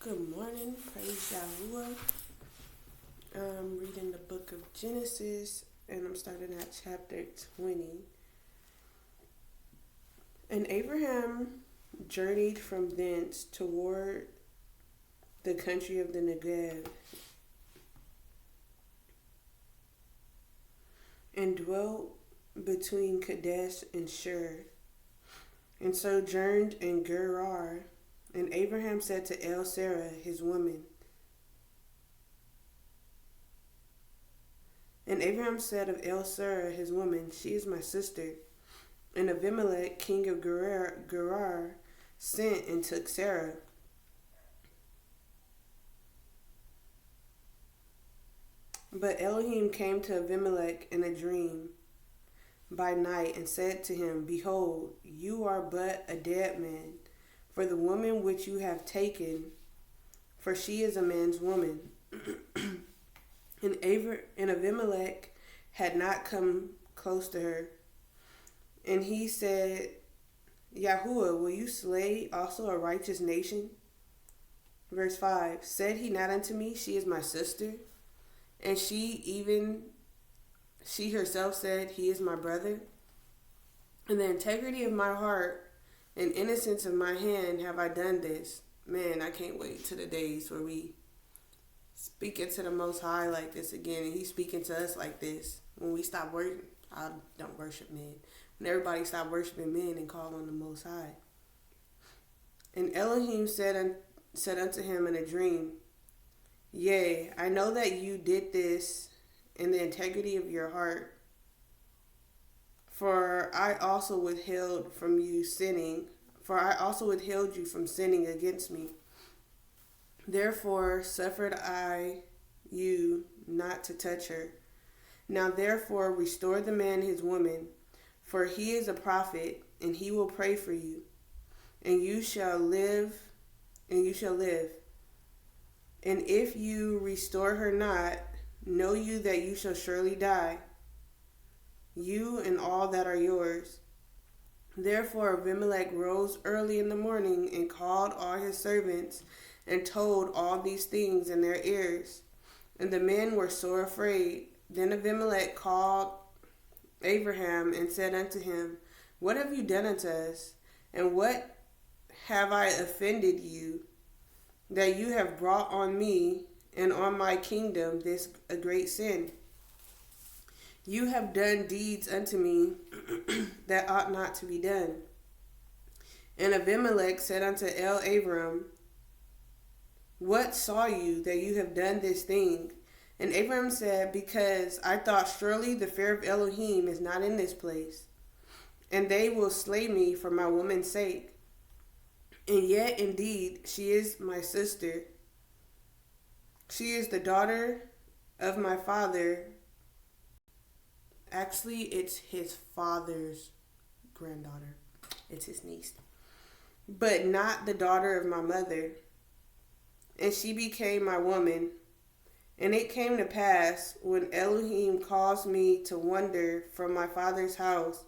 Good morning, praise Yahuwah. I'm reading the book of Genesis, and I'm starting at chapter 20. And Abraham journeyed from thence toward the country of the Negev, and dwelt between Kadesh and Shur, and sojourned in Gerar. And Abraham said to Sarah, his woman, And Abraham said of Sarah, his woman, She is my sister. And Abimelech, king of Gerar, sent and took Sarah. But Elohim came to Abimelech in a dream by night and said to him, Behold, you are but a dead man, for the woman which you have taken, for she is a man's woman. And Abimelech had not come close to her. And he said, Yahuwah, will you slay also a righteous nation? Verse 5, Said he not unto me, She is my sister? And she herself said, He is my brother? In the integrity of my heart and innocence of my hand have I done this. Man, I can't wait to the days where we speaking to the Most High like this again, and He's speaking to us like this. When we stop worshiping, I don't worship men. When everybody stop worshiping men and call on the Most High. And Elohim said unto him in a dream, Yea, I know that you did this in the integrity of your heart. For I also withheld you from sinning against me. Therefore suffered I you not to touch her. Now therefore restore the man his woman, for he is a prophet, and he will pray for you, and you shall live. And if you restore her not, know you that you shall surely die, you and all that are yours. Therefore Abimelech rose early in the morning and called all his servants and told all these things in their ears. And the men were sore afraid. Then Abimelech called Abraham and said unto him, What have you done unto us? And what have I offended you, that you have brought on me and on my kingdom this a great sin? You have done deeds unto me that ought not to be done. And Abimelech said unto Abram, What saw you that you have done this thing? And Abram said, Because I thought surely the fear of Elohim is not in this place, and they will slay me for my woman's sake. And yet indeed she is my sister. She is the daughter of my father. Actually, it's his father's granddaughter. It's his niece. But not the daughter of my mother. And she became my woman. And it came to pass, when Elohim caused me to wander from my father's house,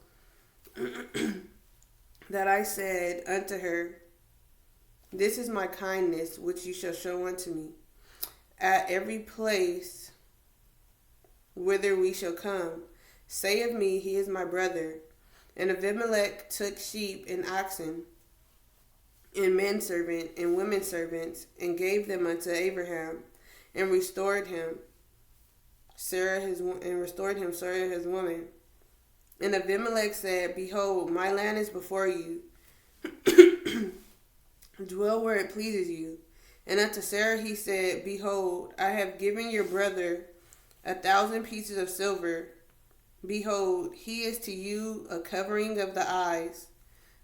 that I said unto her, This is my kindness which you shall show unto me, at every place whither we shall come. Say of me, He is my brother. And Abimelech took sheep and oxen, and men servant and women servants, and gave them unto Abraham, and restored him Sarah his woman. And Abimelech said, Behold, my land is before you. Dwell where it pleases you. And unto Sarah he said, Behold, I have given your brother 1,000 pieces of silver. Behold, he is to you a covering of the eyes,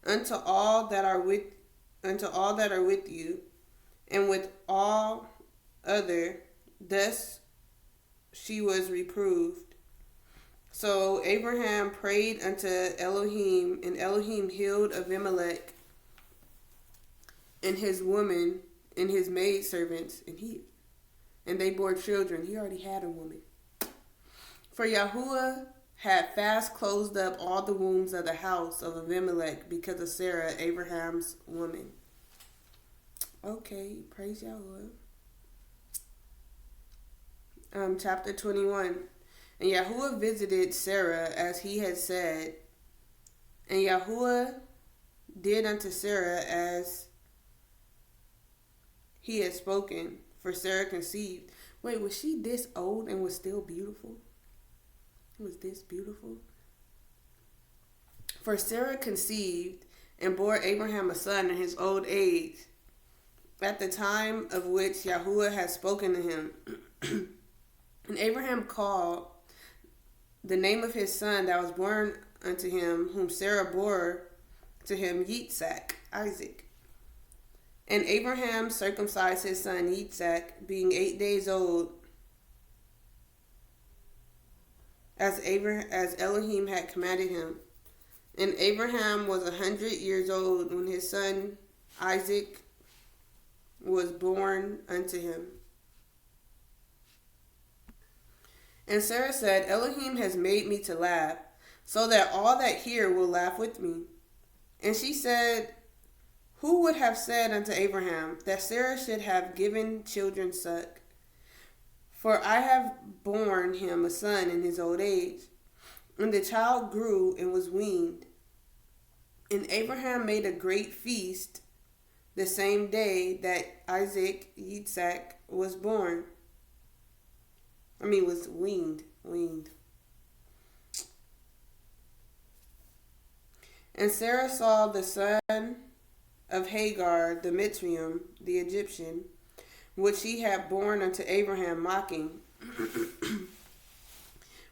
unto all that are with you, and with all other. Thus she was reproved. So Abraham prayed unto Elohim, and Elohim healed Abimelech and his woman and his maidservants, and they bore children. He already had a woman. For Yahuwah had fast closed up all the wombs of the house of Abimelech because of Sarah, Abraham's woman. Okay, praise Yahweh. Chapter 21. And Yahuwah visited Sarah as he had said, and Yahuwah did unto Sarah as he had spoken, for Sarah conceived. Wait, was she this old and was still beautiful? Was this beautiful? For Sarah conceived and bore Abraham a son in his old age, at the time of which Yahuwah had spoken to him. And Abraham called the name of his son that was born unto him, whom Sarah bore to him, Yitzhak, Isaac. And Abraham circumcised his son Yitzhak, being 8 days old, as Elohim had commanded him. And Abraham was 100 years old when his son Isaac was born unto him. And Sarah said, Elohim has made me to laugh, so that all that hear will laugh with me. And she said, who would have said unto Abraham that Sarah should have given children suck? For I have borne him a son in his old age. And the child grew and was weaned. And Abraham made a great feast the same day that Yitzhak, was born. Was weaned. And Sarah saw the son of Hagar, the Mitzrayim, the Egyptian, which he had borne unto Abraham, mocking.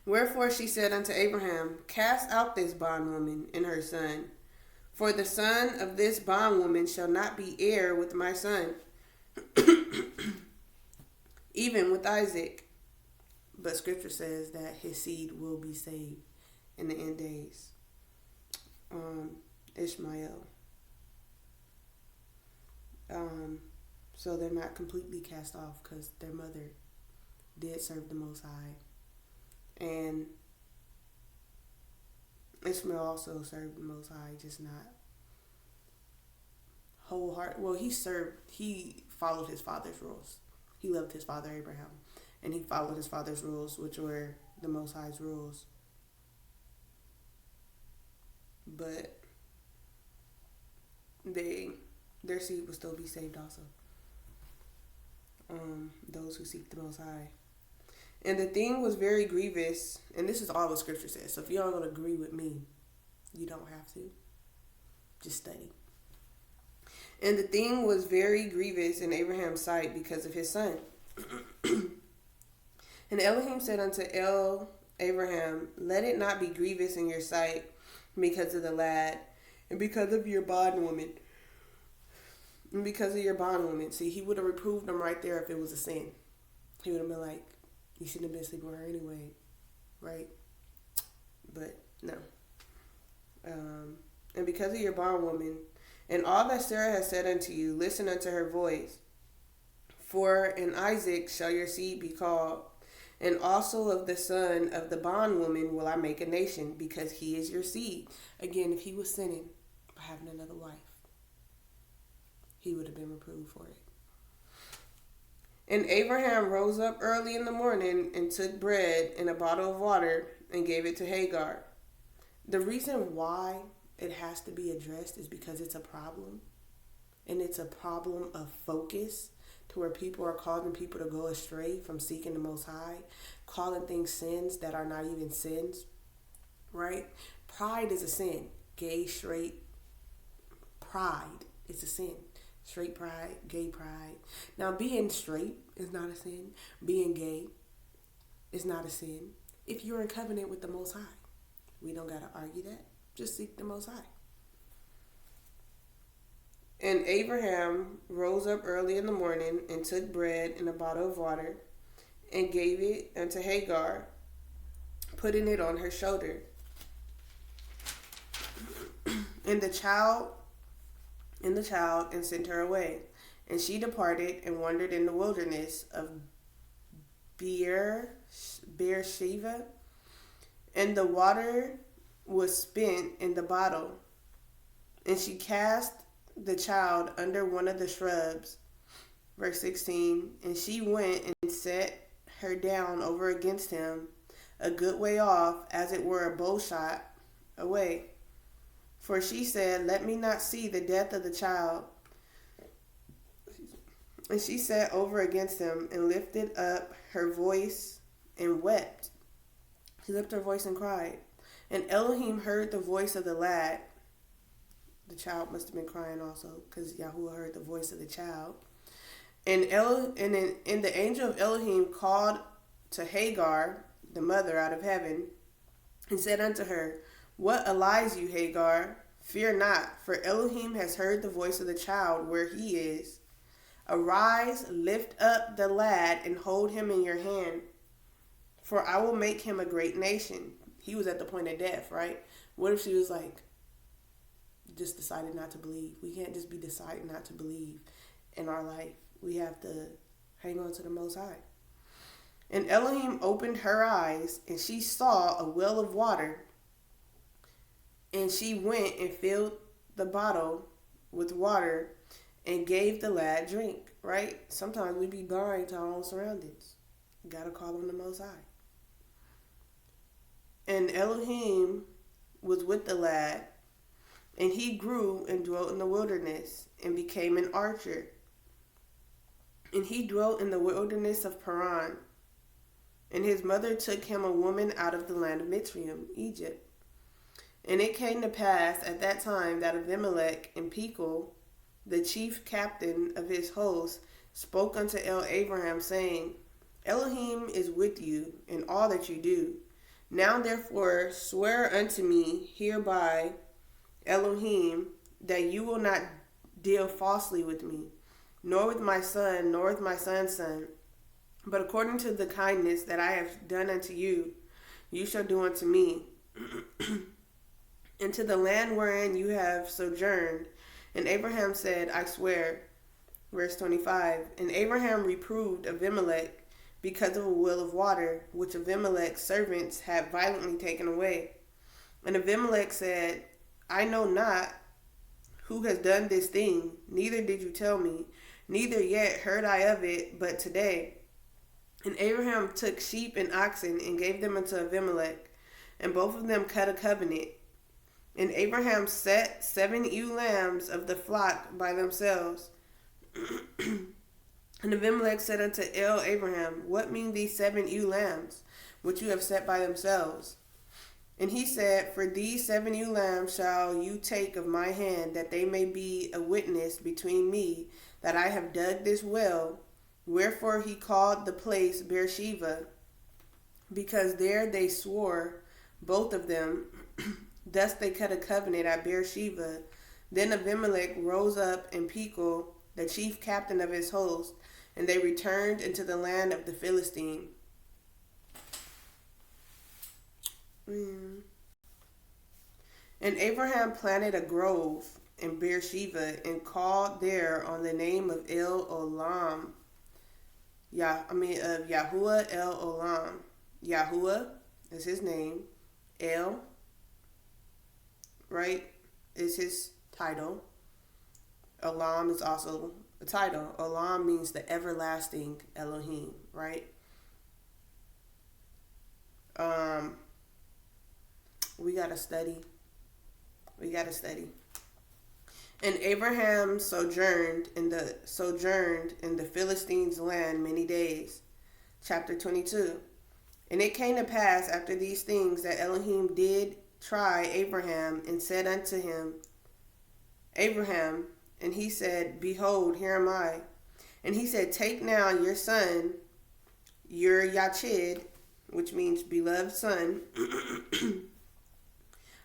Wherefore she said unto Abraham, cast out this bondwoman and her son, for the son of this bondwoman shall not be heir with my son, even with Isaac. But scripture says that his seed will be saved in the end days. Ishmael. So they're not completely cast off because their mother did serve the Most High. And Ishmael also served the Most High, just not wholehearted. Well, he followed his father's rules. He loved his father Abraham. And he followed his father's rules, which were the Most High's rules. But their seed will still be saved also. Those who seek the Most High. And the thing was very grievous, and this is all what scripture says. So if you don't want to agree with me, you don't have to. Just study. And the thing was very grievous in Abraham's sight because of his son. And Elohim said unto Abraham, let it not be grievous in your sight because of the lad, and because of your bondwoman. And because of your bondwoman. See, he would have reproved him right there if it was a sin. He would have been like, you shouldn't have been sleeping with her anyway. Right? But no. And because of your bondwoman, and all that Sarah has said unto you, listen unto her voice. For in Isaac shall your seed be called, and also of the son of the bondwoman will I make a nation, because he is your seed. Again, if he was sinning by having another wife, he would have been reproved for it. And Abraham rose up early in the morning and took bread and a bottle of water and gave it to Hagar. The reason why it has to be addressed is because it's a problem. And it's a problem of focus, to where people are causing people to go astray from seeking the Most High, calling things sins that are not even sins, right? Pride is a sin. Gay, straight, pride is a sin. Straight pride, gay pride. Now, being straight is not a sin. Being gay is not a sin if you're in covenant with the Most High. We don't got to argue that. Just seek the Most High. And Abraham rose up early in the morning and took bread and a bottle of water and gave it unto Hagar, putting it on her shoulder. And the child and sent her away. And she departed and wandered in the wilderness of Beersheba. And the water was spent in the bottle. And she cast the child under one of the shrubs Verse 16, and she went and set her down over against him, a good way off, as it were a bow shot away. For she said, let me not see the death of the child. And she sat over against him and lifted up her voice and wept. She lifted her voice and cried. And Elohim heard the voice of the lad. The child must have been crying also, because Yahuwah heard the voice of the child. And the angel of Elohim called to Hagar, the mother, out of heaven, and said unto her, what ails you, Hagar? Fear not, for Elohim has heard the voice of the child where he is. Arise, lift up the lad, and hold him in your hand, for I will make him a great nation. He was at the point of death, right? What if she was like, just decided not to believe? We can't just be deciding not to believe in our life. We have to hang on to the Most High. And Elohim opened her eyes, and she saw a well of water. And she went and filled the bottle with water and gave the lad drink, right? Sometimes we be blind to our own surroundings. You got to call on the Most High. And Elohim was with the lad, and he grew and dwelt in the wilderness and became an archer. And he dwelt in the wilderness of Paran. And his mother took him a woman out of the land of Mitzrayim, Egypt. And it came to pass at that time that Abimelech and Pichol, the chief captain of his host, spoke unto Abraham, saying, Elohim is with you in all that you do. Now therefore swear unto me hereby, Elohim, that you will not deal falsely with me, nor with my son, nor with my son's son. But according to the kindness that I have done unto you, you shall do unto me. And to the land wherein you have sojourned. And Abraham said, I swear. Verse 25. And Abraham reproved Abimelech because of a well of water, which Abimelech's servants had violently taken away. And Abimelech said, I know not who has done this thing, neither did you tell me, neither yet heard I of it, but today. And Abraham took sheep and oxen and gave them unto Abimelech, and both of them cut a covenant. And Abraham set 7 ewe lambs of the flock by themselves. And Abimelech said unto Abraham, what mean these 7 ewe lambs, which you have set by themselves? And he said, for these 7 ewe lambs shall you take of my hand, that they may be a witness between me, that I have dug this well. Wherefore he called the place Beersheba, because there they swore, both of them. Thus they cut a covenant at Beersheba. Then Abimelech rose up, and Pichol, the chief captain of his host, and they returned into the land of the Philistine. And Abraham planted a grove in Beersheba and called there on the name of El Olam. Of Yahuwah El Olam. Yahuwah is his name. El, right, is his title. Olam is also a title. Olam means the everlasting Elohim, right? We gotta study. And Abraham sojourned in the Philistines' land many days. Chapter 22. And it came to pass after these things that Elohim did try Abraham, and said unto him, Abraham, and he said, behold, here am I. And he said, take now your son, your Yachid, which means beloved son,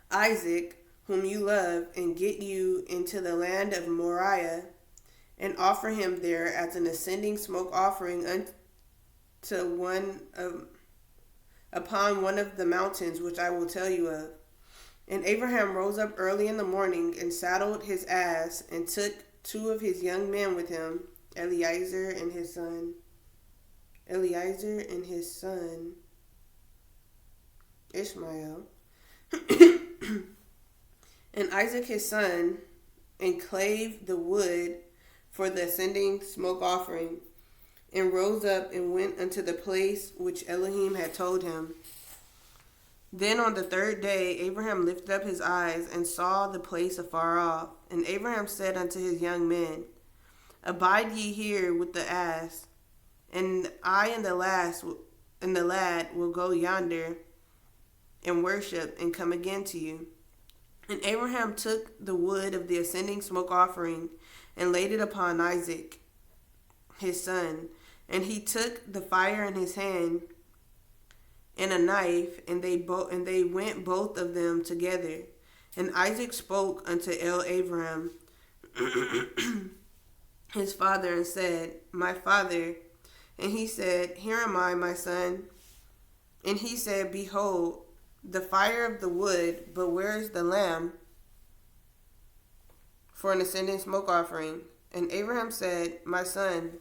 Isaac, whom you love, and get you into the land of Moriah, and offer him there as an ascending smoke offering upon one of the mountains which I will tell you of. And Abraham rose up early in the morning, and saddled his ass, and took 2 of his young men with him, Eliezer and his son Ishmael, and Isaac his son, and clave the wood for the ascending smoke offering, and rose up and went unto the place which Elohim had told him. Then on the third day Abraham lifted up his eyes and saw the place afar off. And Abraham said unto his young men, Abide ye here with the ass, and I and the lad will go yonder and worship and come again to you. And Abraham took the wood of the ascending smoke offering and laid it upon Isaac, his son. And he took the fire in his hand and a knife, and they went both of them together. And Isaac spoke unto Abraham, his father, and said, My father. And he said, Here am I, my son. And he said, Behold, the fire of the wood, but where is the lamb for an ascending smoke offering? And Abraham said, My son,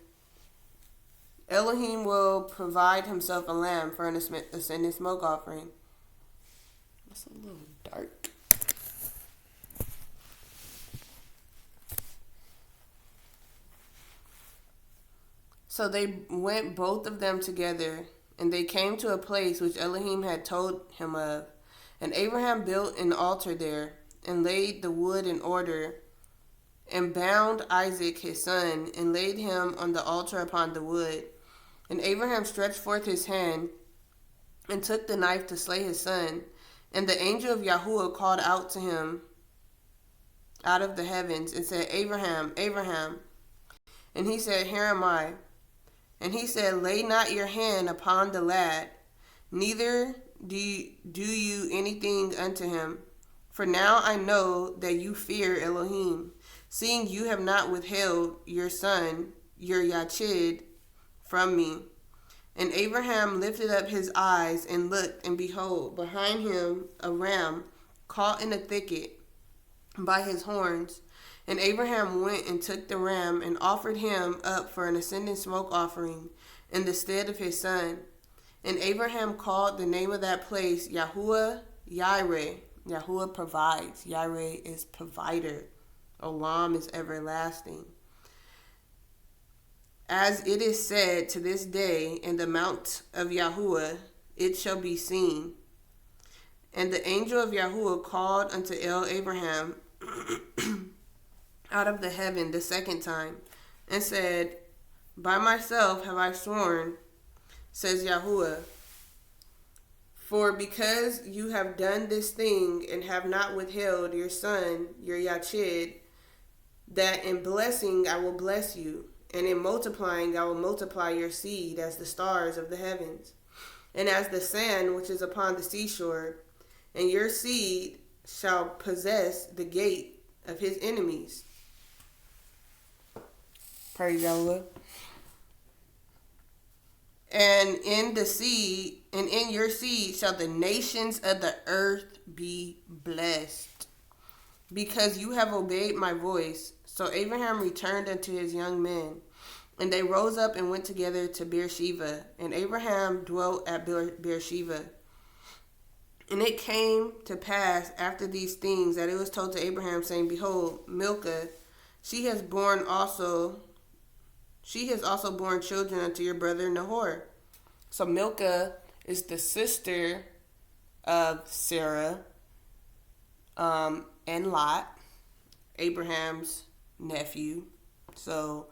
Elohim will provide himself a lamb for an ascending smoke offering. That's a little dark. So they went both of them together, and they came to a place which Elohim had told him of. And Abraham built an altar there, and laid the wood in order, and bound Isaac his son, and laid him on the altar upon the wood. And Abraham stretched forth his hand, and took the knife to slay his son. And the angel of Yahuwah called out to him out of the heavens, and said, Abraham, Abraham. And he said, Here am I. And he said, Lay not your hand upon the lad, neither do you anything unto him. For now I know that you fear Elohim, seeing you have not withheld your son, your Yachid, from me. And Abraham lifted up his eyes and looked, and behold, behind him a ram caught in a thicket by his horns. And Abraham went and took the ram and offered him up for an ascending smoke offering in the stead of his son. And Abraham called the name of that place Yahuwah Yireh. Yahuwah provides. Yireh is provider. Olam is everlasting. As it is said to this day, in the mount of Yahuwah it shall be seen. And the angel of Yahuwah called unto Abraham out of the heaven the second time, and said, By myself have I sworn, says Yahuwah, for because you have done this thing, and have not withheld your son, your Yachid, that in blessing I will bless you, and in multiplying I will multiply your seed as the stars of the heavens, and as the sand which is upon the seashore, and your seed shall possess the gate of his enemies. Praise Yahweh. And in your seed shall the nations of the earth be blessed, because you have obeyed my voice. So Abraham returned unto his young men, and they rose up and went together to Beersheba. And Abraham dwelt at Beersheba. And it came to pass after these things that it was told to Abraham, saying, Behold, Milcah, she has also borne children unto your brother Nahor. So Milcah is the sister of Sarah and Lot, Abraham's nephew. So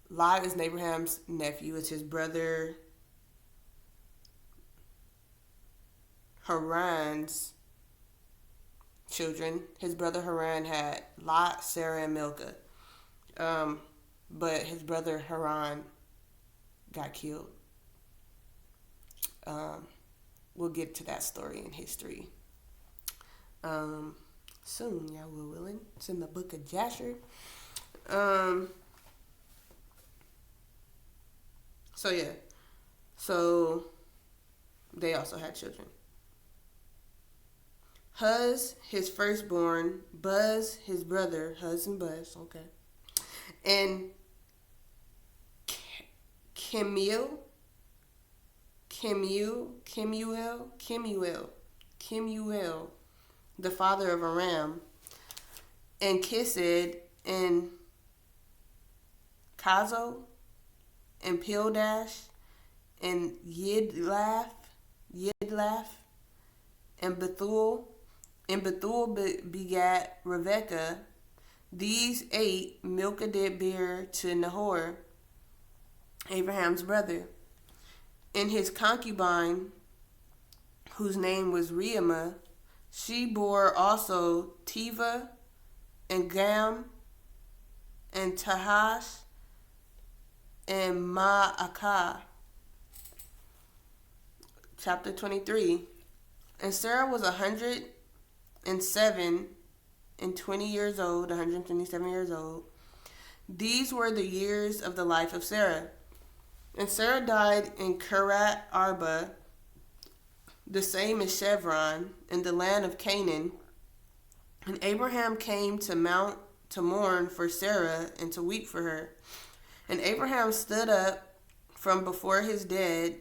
Lot is Abraham's nephew. It's his brother Haran's children. His brother Haran had Lot, Sarah, and Milcah. But his brother Haran got killed. We'll get to that story in history soon, Yahweh willing. It's in the book of Jasher. So they also had children. Huz, his firstborn, Buz, his brother, Huz and Buz, okay, and Kemuel, the father of Aram, and Kised, and Kazo, and Pildash, and Yidlaf, and Bethuel. And Bethuel begat Rebekah. These 8 Milcah did bear to Nahor, Abraham's brother. And his concubine, whose name was Reumah, she bore also Teva, and Gam, and Tahash, and Ma'akah. Chapter 23. And Sarah was 107 years old, 127 years old. These were the years of the life of Sarah. And Sarah died in Kiryat Arba, the same as Chevron, in the land of Canaan. And Abraham came to Mount to mourn for Sarah and to weep for her. And Abraham stood up from before his dead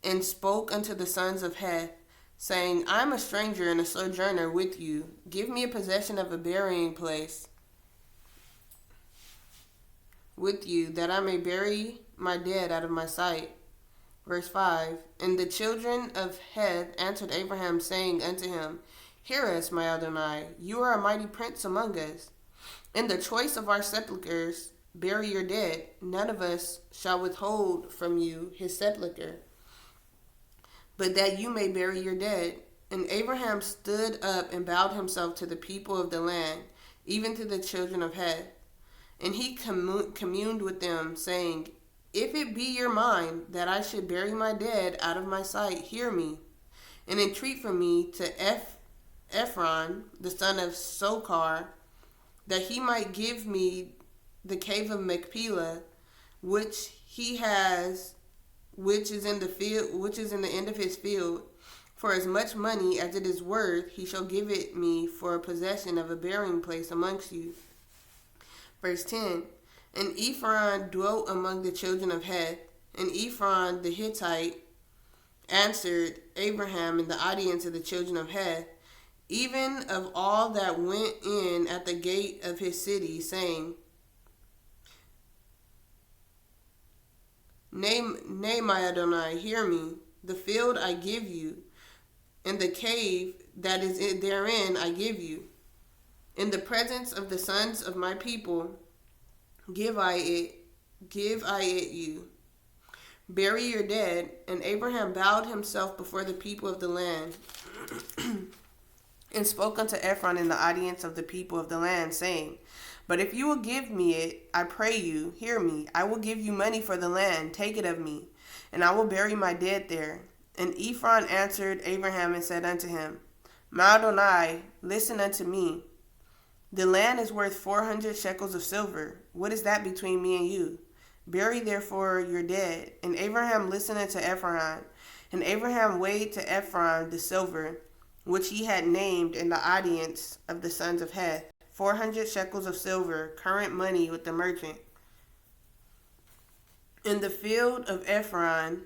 and spoke unto the sons of Heth, saying, I am a stranger and a sojourner with you. Give me a possession of a burying place with you, that I may bury my dead out of my sight. Verse 5. And the children of Heth answered Abraham, saying unto him, Hear us, my Adonai, you are a mighty prince among us. In the choice of our sepulchres, bury your dead. None of us shall withhold from you his sepulchre, but that you may bury your dead. And Abraham stood up and bowed himself to the people of the land, even to the children of Heth. And he communed with them, saying, If it be your mind that I should bury my dead out of my sight, hear me, and entreat from me to Ephron, the son of Sochar, that he might give me the cave of Machpelah, which he has, which is in the end of his field. For as much money as it is worth, he shall give it me for a possession of a burying place amongst you. Verse 10. And Ephron dwelt among the children of Heth, and Ephron the Hittite answered Abraham in the audience of the children of Heth, even of all that went in at the gate of his city, saying, Nay, my Adonai, hear me. The field I give you, and the cave that is therein I give you. In the presence of the sons of my people, give I it you. Bury your dead. And Abraham bowed himself before the people of the land, and spoke unto Ephron in the audience of the people of the land, saying, But if you will give me it, I pray you, hear me. I will give you money for the land. Take it of me, and I will bury my dead there. And Ephron answered Abraham and said unto him, My Adonai, listen unto me. The land is worth 400 shekels of silver. What is that between me and you? Bury therefore your dead. And Abraham listened unto Ephron. And Abraham weighed to Ephron the silver, which he had named in the audience of the sons of Heth, 400 shekels of silver, current money with the merchant. In the field of Ephron,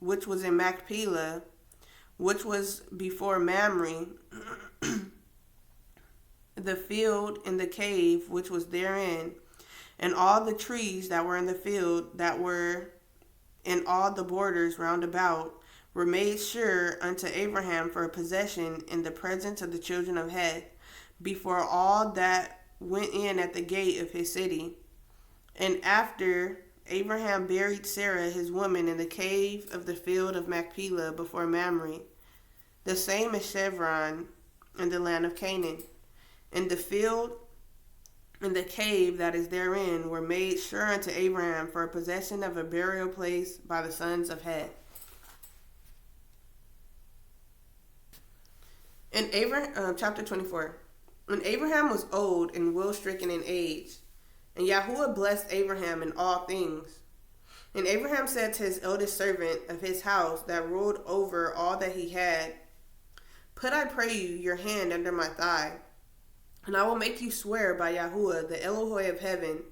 which was in Machpelah, which was before Mamre, the field in the cave which was therein, and all the trees that were in the field that were in all the borders round about, were made sure unto Abraham for a possession in the presence of the children of Heth, before all that went in at the gate of his city. And after Abraham buried Sarah his woman in the cave of the field of Machpelah before Mamre, the same as Chevron in the land of Canaan. And the field and the cave that is therein were made sure unto Abraham for a possession of a burial place by the sons of Heth. And Abraham, chapter 24. When Abraham was old and well-stricken in age, and Yahuwah blessed Abraham in all things. And Abraham said to his eldest servant of his house that ruled over all that he had, Put, I pray you, your hand under my thigh, and I will make you swear by Yahuwah, the Elohoi of heaven,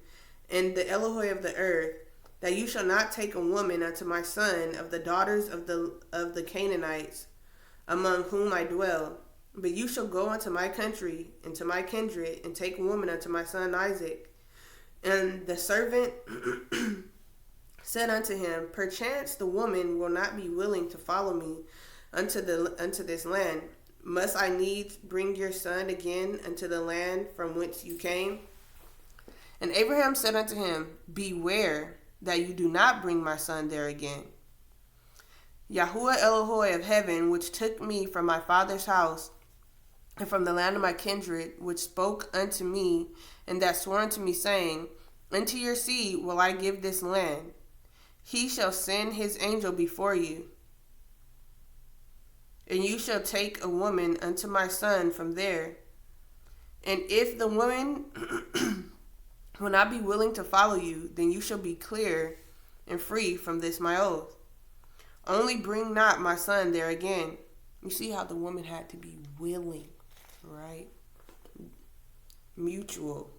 and the Elohoi of the earth, that you shall not take a woman unto my son of the daughters of the Canaanites, among whom I dwell. But you shall go unto my country, and to my kindred, and take a woman unto my son Isaac. And the servant said unto him, Perchance the woman will not be willing to follow me unto this land. Must I needs bring your son again unto the land from whence you came? And Abraham said unto him, Beware that you do not bring my son there again. Yahuwah Elohoi of heaven, which took me from my father's house and from the land of my kindred, which spoke unto me, and that swore unto me, saying, Unto your seed will I give this land. He shall send his angel before you, and you shall take a woman unto my son from there. And if the woman will not be willing to follow you, then you shall be clear and free from this my oath. Only bring not my son there again. You see how the woman had to be willing, right? Mutual.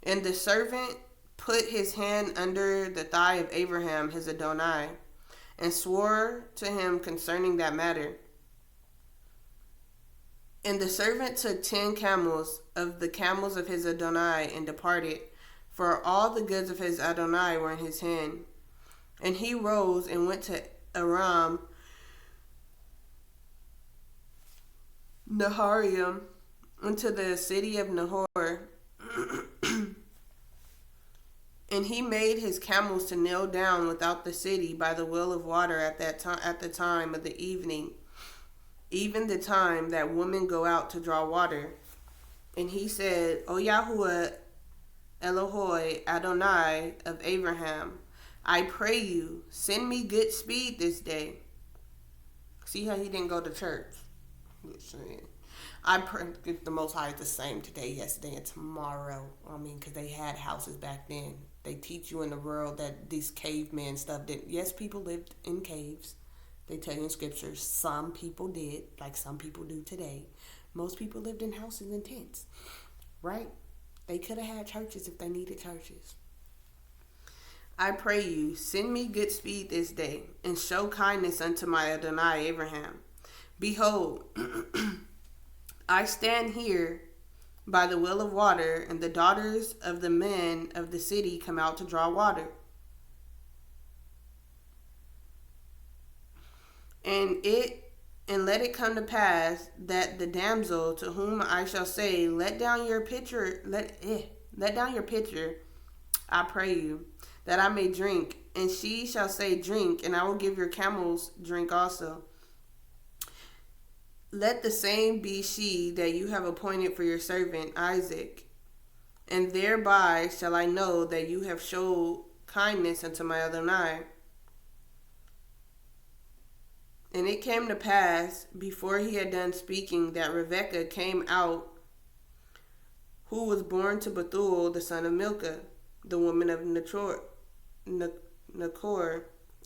And the servant put his hand under the thigh of Abraham, his Adonai, and swore to him concerning that matter. And the servant took 10 camels of the camels of his Adonai and departed, for all the goods of his Adonai were in his hand. And he rose and went to Aram Naharaim, unto the city of Nahor. And he made his camels to kneel down without the city by the well of water at the time of the evening, even the time that women go out to draw water. And he said, O Yahuwah Elohoi Adonai of Abraham, I pray you, send me good speed this day. See how he didn't go to church? I pray the Most High is the same today, yesterday, and tomorrow. Because they had houses back then. They teach you in the world that these cavemen stuff didn't. Yes, people lived in caves. They tell you in scriptures, some people did, like some people do today. Most people lived in houses and tents, right? They could have had churches if they needed churches. I pray you, send me good speed this day, and show kindness unto my Adonai Abraham. Behold, I stand here by the well of water, and the daughters of the men of the city come out to draw water. And let it come to pass that the damsel to whom I shall say, let down your pitcher, I pray you, that I may drink. And she shall say, drink, and I will give your camels drink also. Let the same be she that you have appointed for your servant Isaac, and thereby shall I know that you have showed kindness unto my Adonai. And it came to pass, before he had done speaking, that Rebekah came out, who was born to Bethuel, the son of Milcah, the woman of Nachor,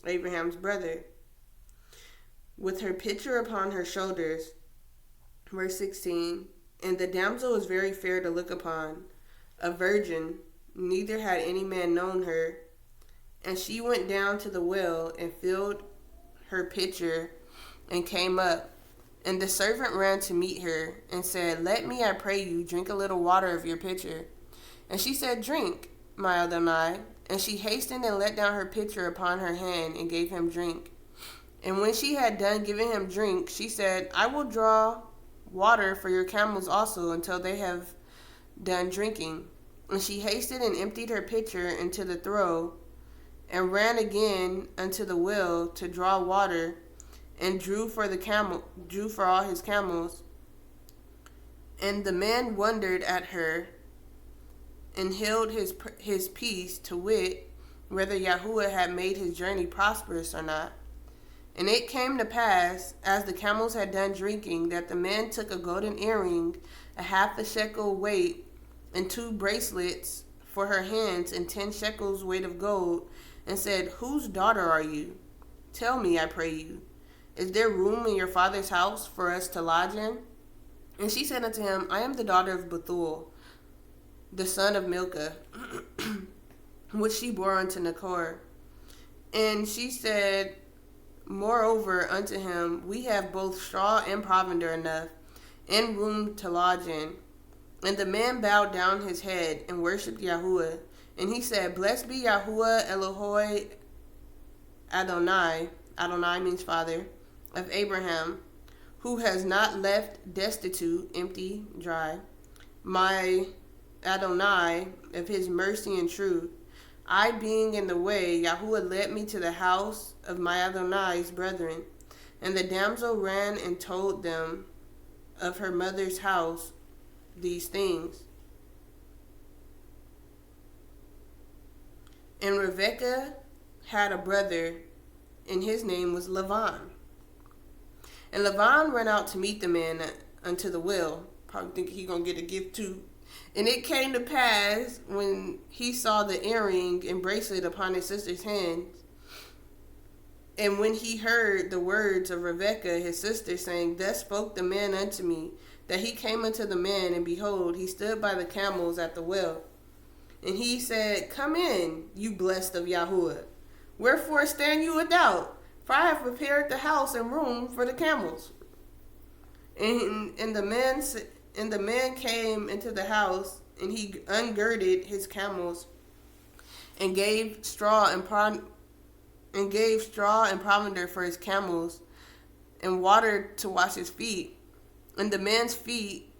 Abraham's brother, with her pitcher upon her shoulders. Verse 16. And the damsel was very fair to look upon, a virgin, neither had any man known her. And she went down to the well and filled her pitcher and came up. And the servant ran to meet her and said, Let me, I pray you, drink a little water of your pitcher. And she said, Drink, my Adonai. And she hastened and let down her pitcher upon her hand and gave him drink. And when she had done giving him drink, she said, I will draw water for your camels also until they have done drinking. And she hasted and emptied her pitcher into the trough, and ran again unto the well to draw water, and drew for all his camels. And the man wondered at her, and held his peace, to wit, whether Yahuwah had made his journey prosperous or not. And it came to pass, as the camels had done drinking, that the man took a golden earring, a half a shekel weight, and 2 bracelets for her hands, and 10 shekels weight of gold, and said, Whose daughter are you? Tell me, I pray you, is there room in your father's house for us to lodge in? And she said unto him, I am the daughter of Bethuel, the son of Milcah, which she bore unto Nachor. And she said, Moreover unto him, we have both straw and provender enough, and room to lodge in. And the man bowed down his head and worshipped Yahuwah, And he said, Blessed be Yahuwah Elohoi Adonai. Adonai means father of Abraham, who has not left destitute, empty, dry, my Adonai of his mercy and truth. I being in the way, Yahuwah led me to the house of my Adonai's brethren. And the damsel ran and told them of her mother's house these things. And Rebekah had a brother, and his name was Lavan. And Lavan ran out to meet the man unto the well. Probably think he gonna get a gift too. And it came to pass, when he saw the earring and bracelet upon his sister's hands, and when he heard the words of Rebekah his sister, saying, Thus spoke the man unto me, that he came unto the man, and behold, he stood by the camels at the well. And he said, Come in, you blessed of Yahuwah. Wherefore stand you without? For I have prepared the house and room for the camels. And the man came into the house, and he ungirded his camels, and gave straw and provender for his camels, and water to wash his feet, and the man's feet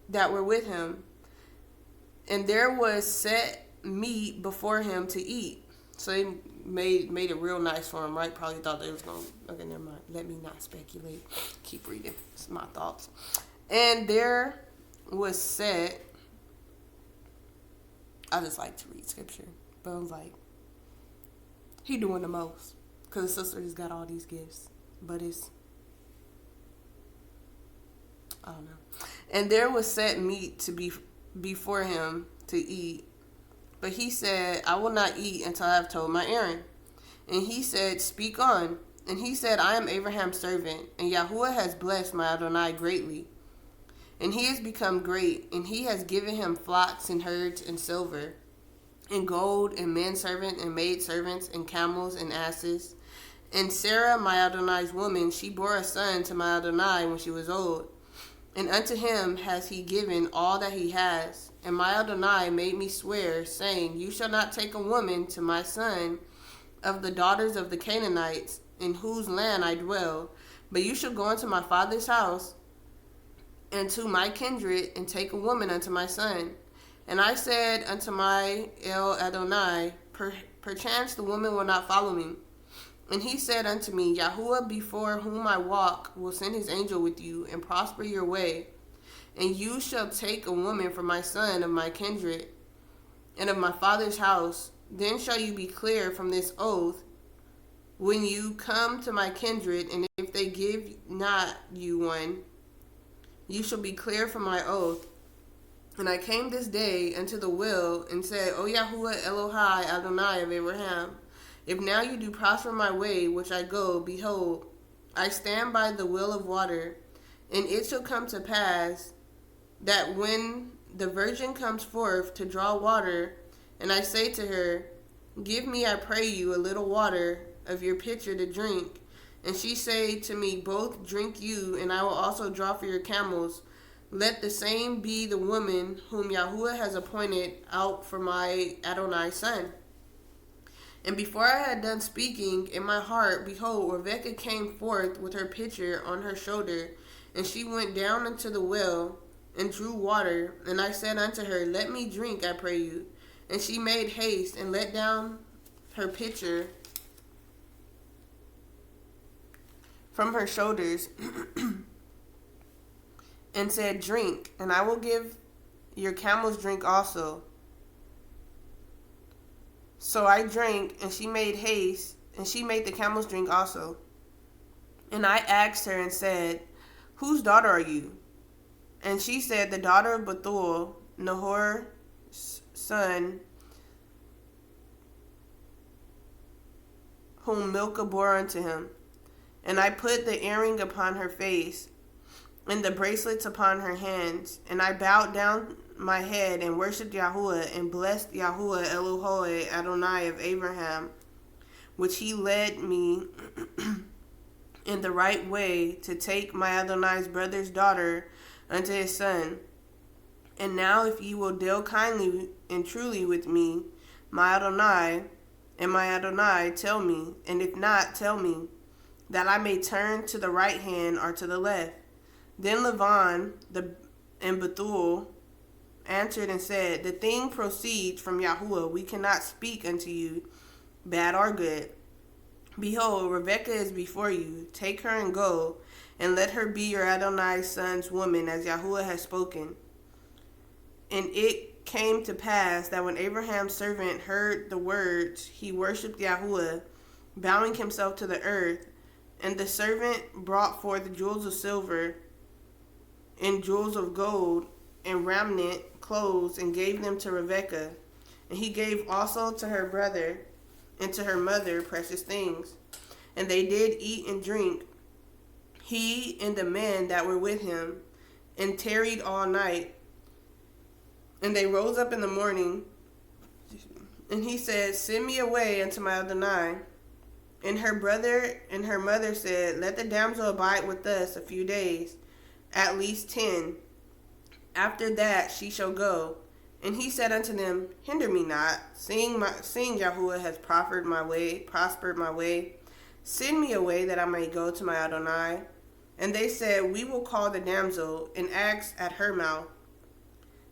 that were with him. And there was set meat before him to eat. So they made it real nice for him, right? Probably thought they was going to... Okay, never mind. Let me not speculate. Keep reading. It's my thoughts. And there was set... I just like to read scripture. But I was like, he doing the most. Because his sister has got all these gifts. But it's... I don't know. And there was set meat to be before him to eat. But he said, I will not eat until I have told my errand. And he said, Speak on. And he said, I am Abraham's servant, and Yahuwah has blessed my Adonai greatly. And he has become great, and he has given him flocks and herds and silver, and gold, and manservant and maidservants, and camels and asses. And Sarah, my Adonai's woman, she bore a son to my Adonai when she was old. And unto him has he given all that he has. And my Adonai made me swear, saying, You shall not take a woman to my son of the daughters of the Canaanites, in whose land I dwell, but you shall go into my father's house, and to my kindred, and take a woman unto my son. And I said unto my El Adonai, Perchance the woman will not follow me. And he said unto me, Yahuwah before whom I walk will send his angel with you, and prosper your way. And you shall take a woman for my son of my kindred, and of my father's house. Then shall you be clear from this oath, when you come to my kindred, and if they give not you one, you shall be clear from my oath. And I came this day unto the well, and said, O Yahuwah Elohai Adonai of Abraham, if now you do prosper my way which I go, behold, I stand by the well of water. And it shall come to pass that when the virgin comes forth to draw water, and I say to her, Give me, I pray you, a little water of your pitcher to drink. And she say to me, Both drink you, and I will also draw for your camels. Let the same be the woman whom Yahuwah has appointed out for my Adonai son. And before I had done speaking in my heart, behold, Rebekah came forth with her pitcher on her shoulder, and she went down into the well, and drew water. And I said unto her, Let me drink, I pray you. And she made haste, and let down her pitcher from her shoulders, and said, Drink, and I will give your camels drink also. So I drank, and she made haste, and she made the camels drink also. And I asked her and said, Whose daughter are you? And she said, The daughter of Bethuel, Nahor's son, whom Milcah bore unto him. And I put the earring upon her face, and the bracelets upon her hands. And I bowed down my head, and worshipped Yahuwah, and blessed Yahuwah Elohoi Adonai of Abraham, which he led me in the right way to take my Adonai's brother's daughter unto his son. And now if ye will deal kindly and truly with me, my Adonai, and my Adonai, tell me, and if not, tell me, that I may turn to the right hand or to the left. Then Lavan and Bethuel answered and said, the thing proceeds from Yahuwah. We cannot speak unto you, bad or good. Behold, Rebekah is before you. Take her and go, and let her be your Adonai's son's woman, as Yahuwah has spoken. And it came to pass that when Abraham's servant heard the words, he worshipped Yahuwah, bowing himself to the earth. And the servant brought forth jewels of silver and jewels of gold and raiment clothes, and gave them to Rebekah. And he gave also to her brother and to her mother precious things. And they did eat and drink, he and the men that were with him, and tarried all night. And they rose up in the morning, and he said, send me away unto my Adonai. And her brother and her mother said, let the damsel abide with us a few days, at least 10. After that she shall go. And he said unto them, hinder me not, seeing Yahuwah has prospered my way. Send me away that I may go to my Adonai. And they said, we will call the damsel, and ask at her mouth.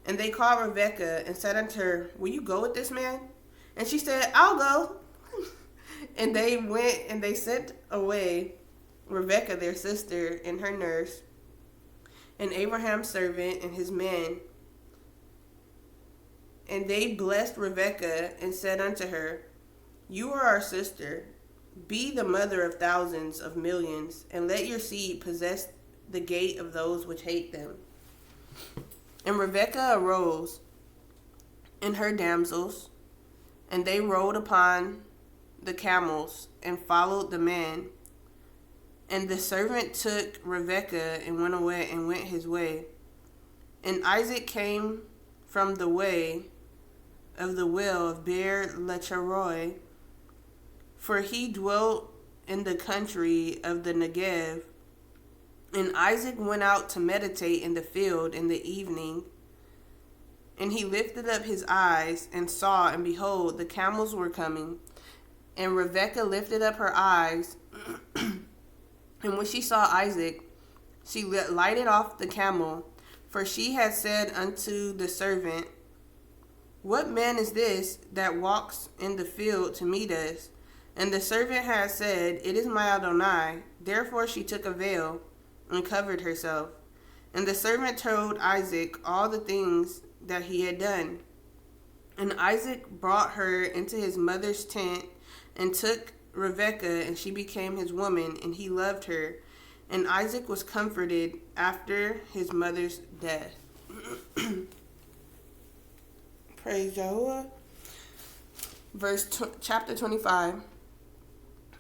And they called Rebekah, and said unto her, will you go with this man? And she said, I'll go. And they went, and they sent away Rebekah their sister, and her nurse, and Abraham's servant, and his men. And they blessed Rebekah, and said unto her, you are our sister. Be the mother of thousands of millions, and let your seed possess the gate of those which hate them. And Rebekah arose, and her damsels, and they rode upon the camels, and followed the man. And the servant took Rebekah, and went away, and went his way. And Isaac came from the way of the well of Beer Lechoroi, for he dwelt in the country of the Negev. And Isaac went out to meditate in the field in the evening. And he lifted up his eyes, and saw, and behold, the camels were coming. And Rebekah lifted up her eyes, and when she saw Isaac, she lighted off the camel, for she had said unto the servant, what man is this that walks in the field to meet us? And the servant had said, it is my Adonai. Therefore she took a veil, and covered herself. And the servant told Isaac all the things that he had done. And Isaac brought her into his mother's tent, and took Rebekah, and she became his woman, and he loved her. And Isaac was comforted after his mother's death. Praise Yahuwah. Chapter 25.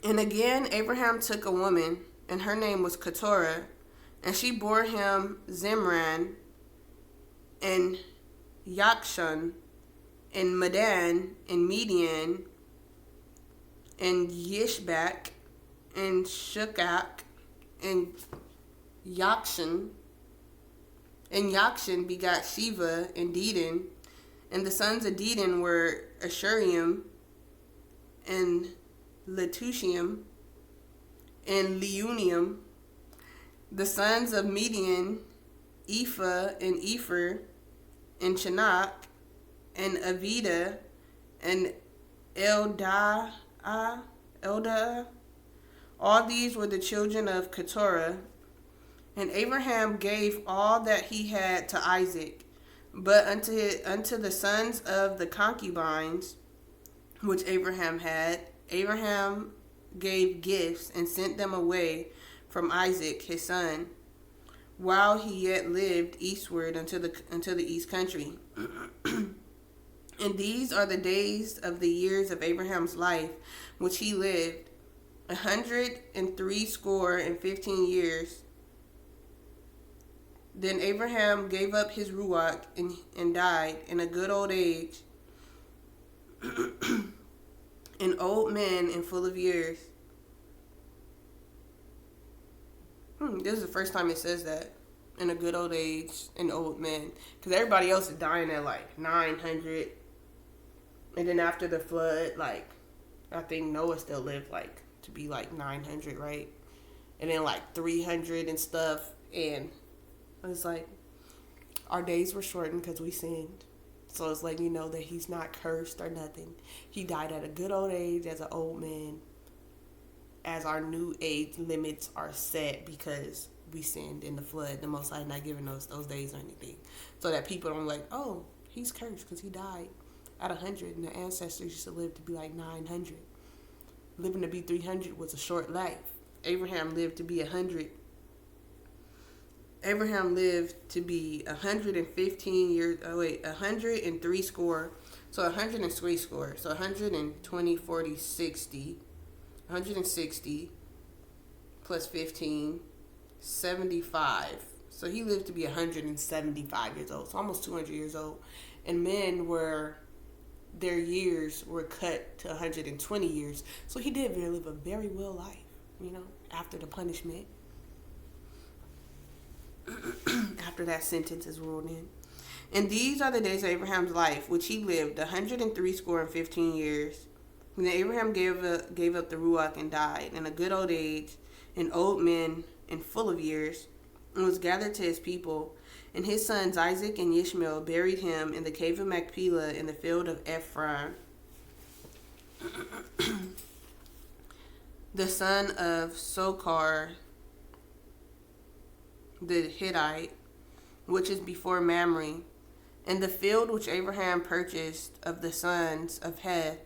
And again Abraham took a woman, and her name was Keturah, and she bore him Zimran, and Yakshan, and Medan, and Median, and Yishbak, and Shukak, and Yakshan. And Yakshan begot Sheva and Dedan. And the sons of Dedan were Ashuriam, and Letushium, and Leunium. The sons of Median, Ephah, and Epher, and Chanach, and Avida, and Eldah. All these were the children of Keturah. And Abraham gave all that he had to Isaac. But unto the sons of the concubines which Abraham had, Abraham gave gifts, and sent them away from Isaac his son, while he yet lived eastward unto the east country. And these are the days of the years of Abraham's life, which he lived, 160 years. Then Abraham gave up his ruach, and died in a good old age, an old man and full of years. This is the first time it says that. In a good old age, an old man. Because everybody else is dying at like 900. And then after the flood, like, I think Noah still lived, like, to be, like, 900, right? And then, like, 300 and stuff. And it's like, our days were shortened because we sinned. So it's letting you know that he's not cursed or nothing. He died at a good old age as an old man, as our new age limits are set because we sinned in the flood. The Most High not giving us those days or anything. So that people don't like, oh, he's cursed because he died at 100 and the ancestors used to live to be like 900. Living to be 300 was a short life. Abraham lived to be 100. Abraham lived to be 115 years, 103 score. So 103 score. So 120, 40, 60. 160 plus 15, 75. So he lived to be 175 years old. So almost 200 years old. And men their years were cut to 120 years. So he did live a very well life, after the punishment. After that sentence is ruled in. And these are the days of Abraham's life, which he lived 103 score and 15 years. And then Abraham gave up the Ruach and died in a good old age, an old man and full of years, and was gathered to his people. And his sons Isaac and Ishmael buried him in the cave of Machpelah in the field of Ephron. The son of Sochar the Hittite, which is before Mamre, and the field which Abraham purchased of the sons of Heth.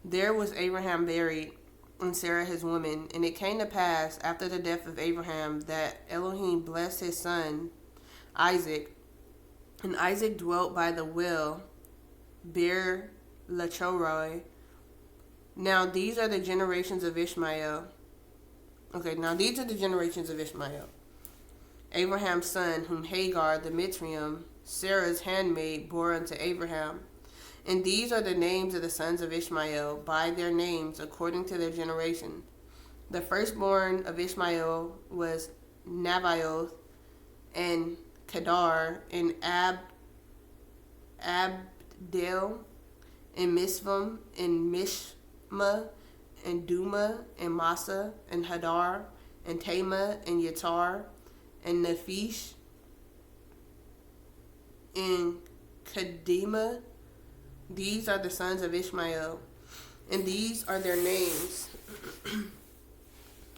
There was Abraham buried, and Sarah his woman. And it came to pass after the death of Abraham that Elohim blessed his son Isaac. And Isaac dwelt by the well, Beer Lachoroi. Now these are the generations of Ishmael. These are the generations of Ishmael. Abraham's son, whom Hagar the Mitzrayim, Sarah's handmaid, bore unto Abraham. And these are the names of the sons of Ishmael, by their names, according to their generation. The firstborn of Ishmael was Nebaioth, and Kedar, and Abdel, and Misvam, and Mishma, and Duma, and Massa, and Hadar, and Tema, and Yatar, and Nephish, and Kedema. These are the sons of Ishmael, and these are their names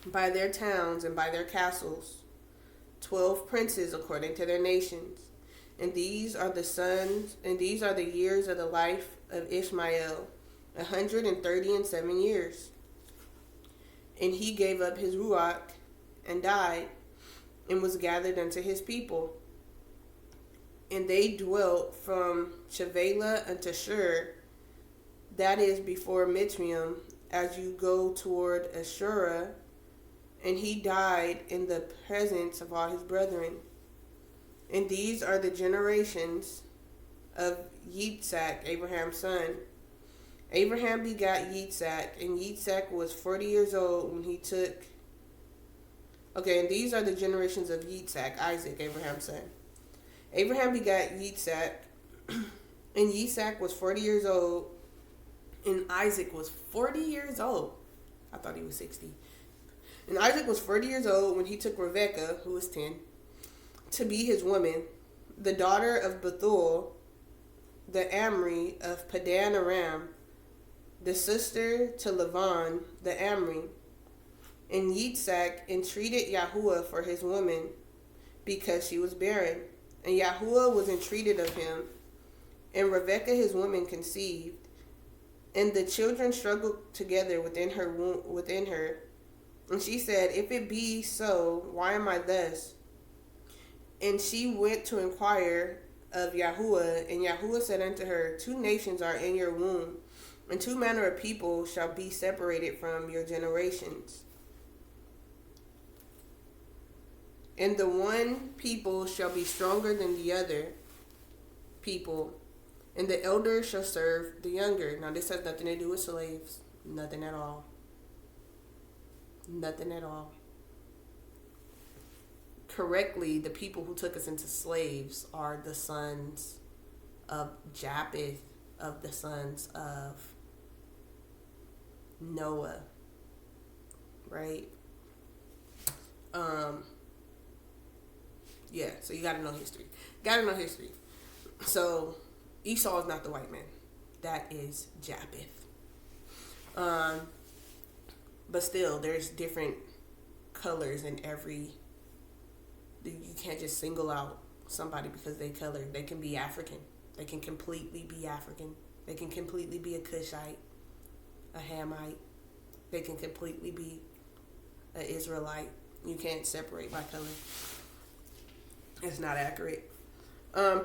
by their towns and by their castles, 12 princes according to their nations. And these are the years of the life of Ishmael, 137 years. And he gave up his Ruach and died, and was gathered unto his people. And they dwelt from Chevelah unto Shur, that is before Mitzrayim, as you go toward Ashura. And he died in the presence of all his brethren. And these are the generations of Yitzhak, Abraham's son. Abraham begot Yitzhak, and Yitzhak was 40 years old when he took... and these are the generations of Yitzhak, Isaac, Abraham's son. Abraham begot Yitzhak, and Yitzhak was 40 years old, and Isaac was 40 years old. I thought he was 60. And Isaac was 40 years old when he took Rebekah, who was 10, to be his woman, the daughter of Bethuel, the Amri of Padan Aram, the sister to Lavan, the Amri. And Yitzhak entreated Yahuwah for his woman, because she was barren. And Yahuwah was entreated of him. And Rebekah his woman conceived. And the children struggled together within her. And she said, If it be so, why am I thus? And she went to inquire of Yahuwah. And Yahuwah said unto her, 2 nations are in your womb, and 2 manner of people shall be separated from your generations. And the one people shall be stronger than the other people, and the elder shall serve the younger. Now, this has nothing to do with slaves. Nothing at all. Nothing at all. Correctly, the people who took us into slaves are the sons of Japheth, of the sons of Noah, right? Yeah, so you gotta know history. So Esau is not the white man. That is Japheth. But still, there's different colors in every. You can't just single out somebody because they color. They can be African. They can completely be African. They can completely be a Cushite, a Hamite. They can completely be an Israelite. You can't separate by color. It's not accurate.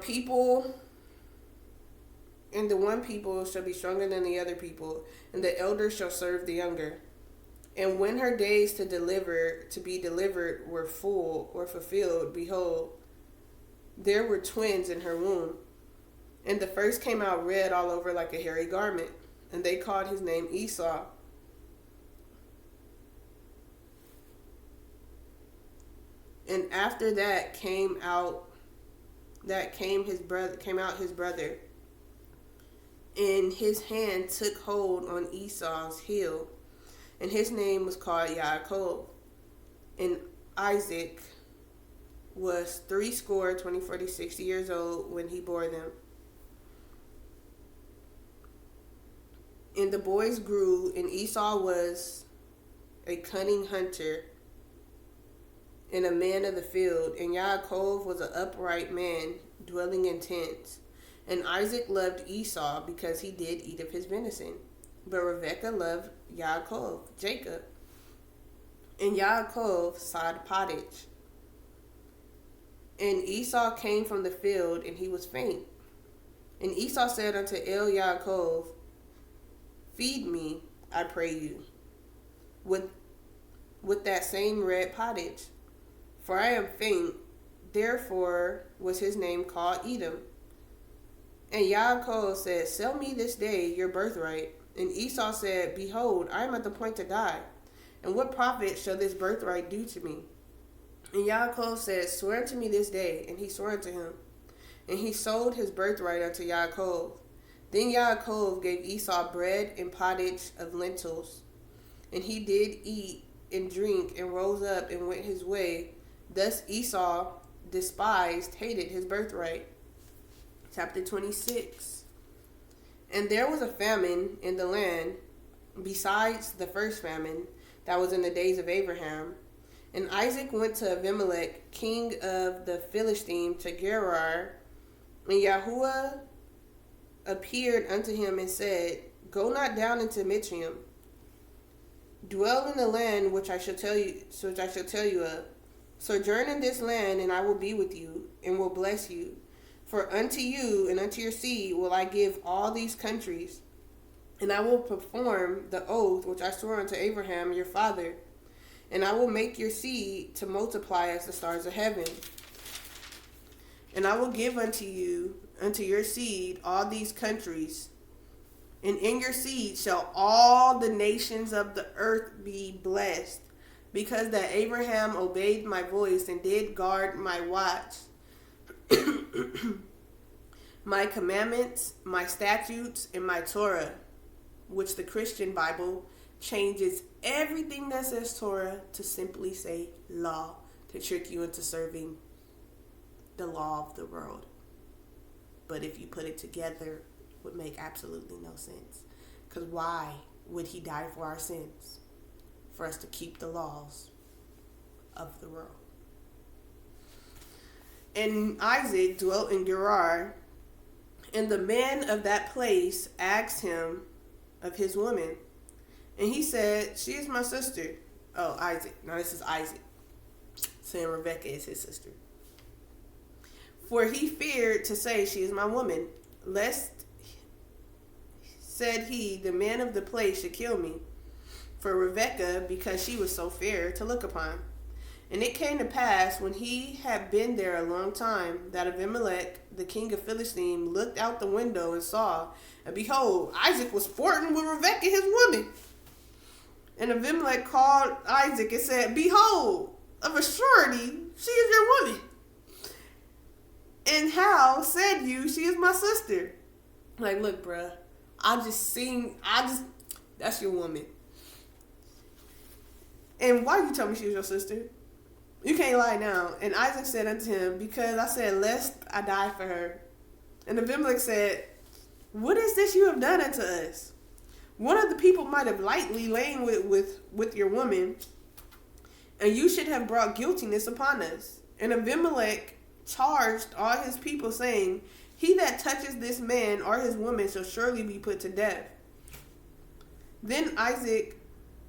People, and the one people shall be stronger than the other people, and the elder shall serve the younger. And when her days to be delivered were full or fulfilled, behold, there were twins in her womb. And the first came out red all over like a hairy garment, and they called his name Esau. And after that came out his brother, and his hand took hold on Esau's heel, and his name was called Yaakov. And Isaac was 80, 20, 40, 60 years old when he bore them. And the boys grew, and Esau was a cunning hunter and a man of the field, and Yaakov was an upright man dwelling in tents. And Isaac loved Esau because he did eat of his venison, but Rebekah loved Jacob. And Yaakov sod pottage. And Esau came from the field, and he was faint. And Esau said unto Yaakov, feed me, I pray you, with that same red pottage, for I am faint. Therefore was his name called Edom. And Yaakov said, sell me this day your birthright. And Esau said, behold, I am at the point to die, and what profit shall this birthright do to me? And Yaakov said, swear to me this day. And he swore unto him. And he sold his birthright unto Yaakov. Then Yaakov gave Esau bread and pottage of lentils. And he did eat and drink, and rose up and went his way. Thus Esau hated his birthright. Chapter 26. And there was a famine in the land, besides the first famine that was in the days of Abraham. And Isaac went to Abimelech, king of the Philistines, to Gerar. And Yahuwah appeared unto him and said, go not down into Mitzrayim. Dwell in the land which I shall tell you of. Sojourn in this land, and I will be with you, and will bless you. For unto you and unto your seed will I give all these countries, and I will perform the oath which I swore unto Abraham your father, and I will make your seed to multiply as the stars of heaven. And I will give unto your seed, all these countries, and in your seed shall all the nations of the earth be blessed, because that Abraham obeyed my voice and did guard my watch, my commandments, my statutes, and my Torah, which the Christian Bible changes everything that says Torah to simply say law, to trick you into serving the law of the world. But if you put it together, it would make absolutely no sense. Because why would he die for our sins? For us to keep the laws of the world. And Isaac dwelt in Gerar, and the men of that place asked him of his woman. And he said, she is my sister. Oh, Isaac. No, this is Isaac, saying Rebekah is his sister. For he feared to say, she is my woman, lest, said he, the man of the place should kill me for Rebekah, because she was so fair to look upon. And it came to pass, when he had been there a long time, that Abimelech, the king of Philistine, looked out the window and saw, and behold, Isaac was sporting with Rebekah his woman. And Abimelech called Isaac and said, behold, of a surety, she is your woman. And how said you, she is my sister? Like, look, bruh, that's your woman. And why you tell me she was your sister? You can't lie now. And Isaac said unto him, because I said, lest I die for her. And Abimelech said, what is this you have done unto us? One of the people might have lightly lain with your woman, and you should have brought guiltiness upon us. And Abimelech charged all his people, saying, he that touches this man or his woman shall surely be put to death. Then Isaac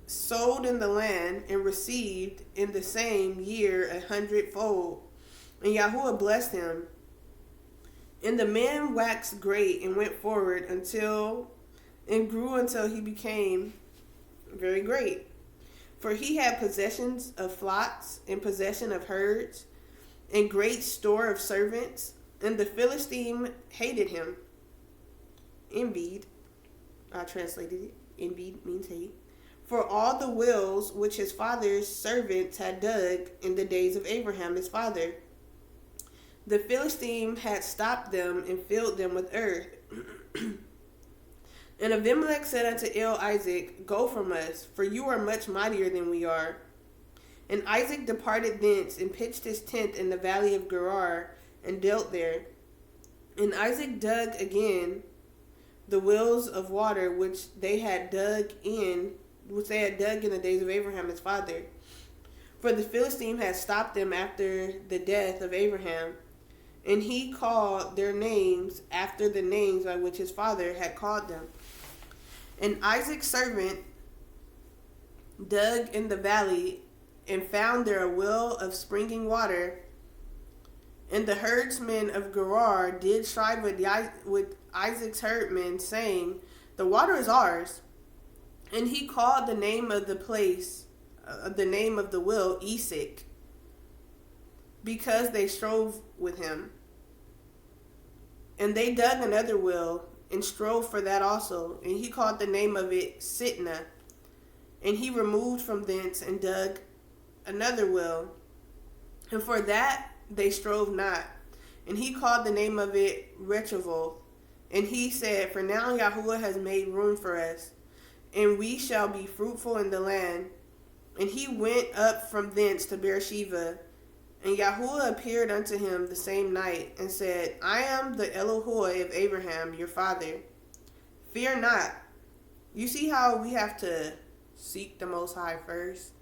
sowed in the land and received in the same year 100-fold. And Yahuwah blessed him. And the man waxed great and went forward and grew until he became very great. For he had possessions of flocks and possession of herds and great store of servants. And the Philistine hated him. Envied. I translated it. Envied means hate. For all the wells which his father's servants had dug in the days of Abraham his father. The Philistine had stopped them and filled them with earth. And Abimelech said unto Isaac, go from us, for you are much mightier than we are. And Isaac departed thence and pitched his tent in the valley of Gerar and dwelt there. And Isaac dug again the wells of water which they had dug in the days of Abraham his father. For the Philistine had stopped them after the death of Abraham. And he called their names after the names by which his father had called them. And Isaac's servant dug in the valley and found there a well of springing water. And the herdsmen of Gerar did strive with Isaac's herdmen, saying, the water is ours. And he called the name of the place, the name of the well, Esek, because they strove with him. And they dug another well and strove for that also. And he called the name of it Sitnah. And he removed from thence and dug another well. And for that they strove not. And he called the name of it Rechovoth. And he said, for now Yahuwah has made room for us, and we shall be fruitful in the land. And he went up from thence to Beersheba. And Yahuwah appeared unto him the same night, and said, I am the Elohoi of Abraham, your father. Fear not. You see how we have to seek the Most High first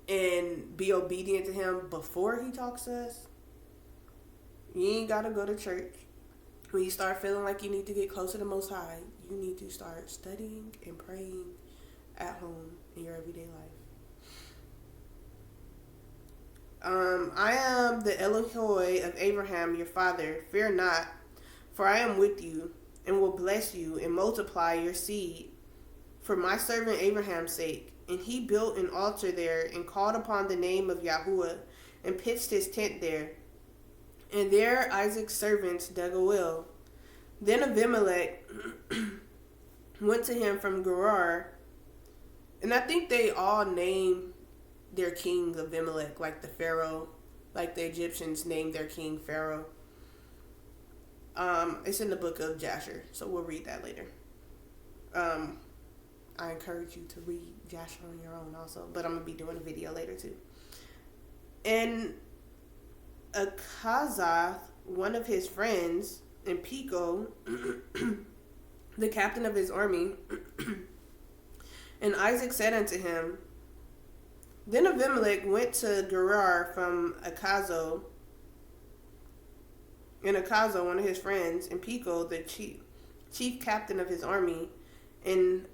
and be obedient to him before he talks to us? You ain't got to go to church. When you start feeling like you need to get closer to the Most High, you need to start studying and praying at home in your everyday life. I am the Elohoi of Abraham, your father. Fear not, for I am with you, and will bless you, and multiply your seed, for my servant Abraham's sake. And he built an altar there, and called upon the name of Yahuwah, and pitched his tent there. And there Isaac's servants dug a well. Then Abimelech went to him from Gerar, and I think they all named their king Abimelech, like the Pharaoh, like the Egyptians named their king Pharaoh. It's in the book of Jasher, so we'll read that later. I encourage you to read Jasher on your own also, but I'm going to be doing a video later too. And Akazath, one of his friends, and Pico, the captain of his army, and Isaac said unto him, then Abimelech went to Gerar from Akazo, and Akazo, one of his friends, and Pico, the chief captain of his army. And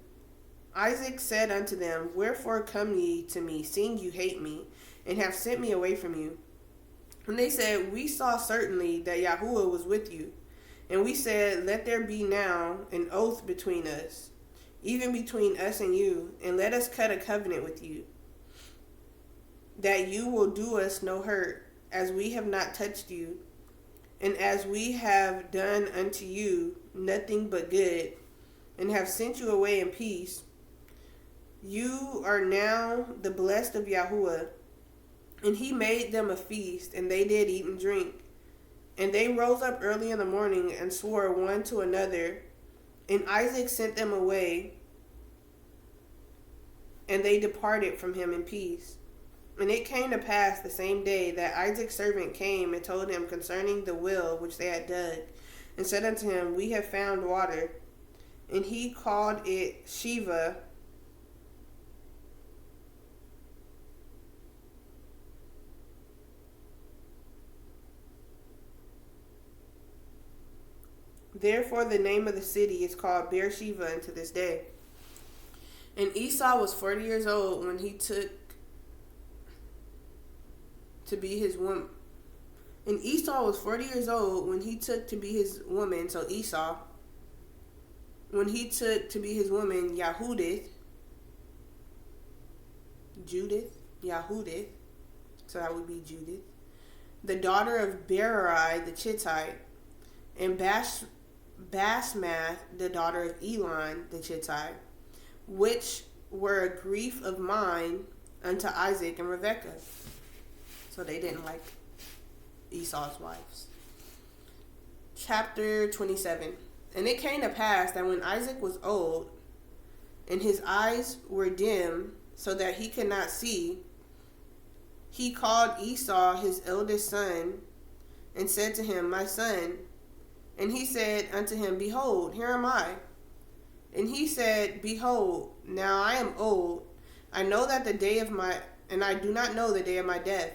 Isaac said unto them, wherefore come ye to me, seeing you hate me, and have sent me away from you? And they said, we saw certainly that Yahuwah was with you. And we said, let there be now an oath between us, even between us and you, and let us cut a covenant with you, that you will do us no hurt, as we have not touched you, and as we have done unto you nothing but good, and have sent you away in peace. You are now the blessed of Yahuwah. And he made them a feast, and they did eat and drink. And they rose up early in the morning and swore one to another. And Isaac sent them away, and they departed from him in peace. And it came to pass the same day that Isaac's servant came and told him concerning the well which they had dug, and said unto him, We have found water. And he called it Shiva. Therefore the name of the city is called Beersheba unto this day. And Esau was 40 years old when he took to be his woman. And Esau was 40 years old when he took to be his woman. So Esau, when he took to be his woman, Yahudith, so that would be Judith, the daughter of Berai the Chittite, and Basmath, the daughter of Elon the Chittite, which were a grief of mine unto Isaac and Rebekah. So they didn't like Esau's wives. Chapter 27. And it came to pass that when Isaac was old, and his eyes were dim, so that he could not see, he called Esau his eldest son, and said to him, My son. And he said unto him, Behold, here am I. And he said, Behold, now I am old. I know that the day of my, and I do not know the day of my death.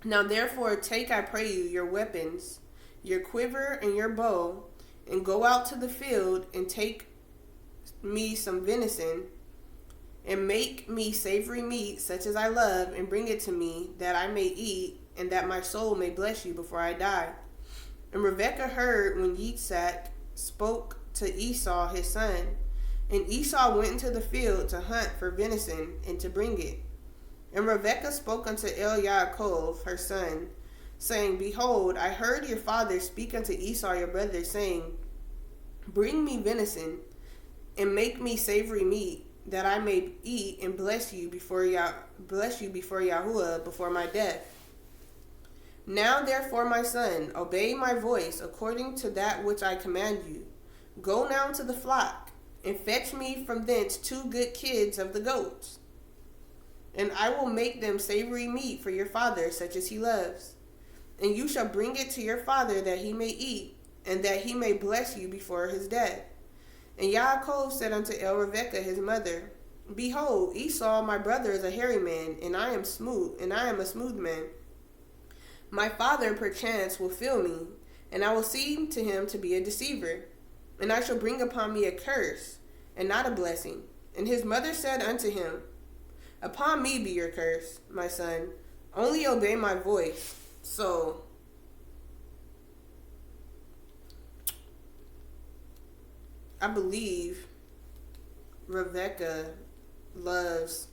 Now therefore take, I pray you, your weapons, your quiver and your bow, and go out to the field, and take me some venison, and make me savory meat, such as I love, and bring it to me, that I may eat, and that my soul may bless you before I die. And Rebekah heard when Yitzhak spoke to Esau his son. And Esau went into the field to hunt for venison, and to bring it. And Rebekah spoke unto Yaakov her son, saying, Behold, I heard your father speak unto Esau your brother, saying, Bring me venison, and make me savory meat, that I may eat and bless you before Yahuwah before my death. Now therefore, my son, obey my voice according to that which I command you. Go now to the flock, and fetch me from thence 2 good kids of the goats. And I will make them savory meat for your father, such as he loves. And you shall bring it to your father, that he may eat, and that he may bless you before his death. And Yaakov said unto Rebekah his mother, Behold, Esau my brother is a hairy man, and I am a smooth man. My father perchance will feel me, and I will seem to him to be a deceiver, and I shall bring upon me a curse, and not a blessing. And his mother said unto him, Upon me be your curse, my son, only obey my voice. So I believe Rebekah loves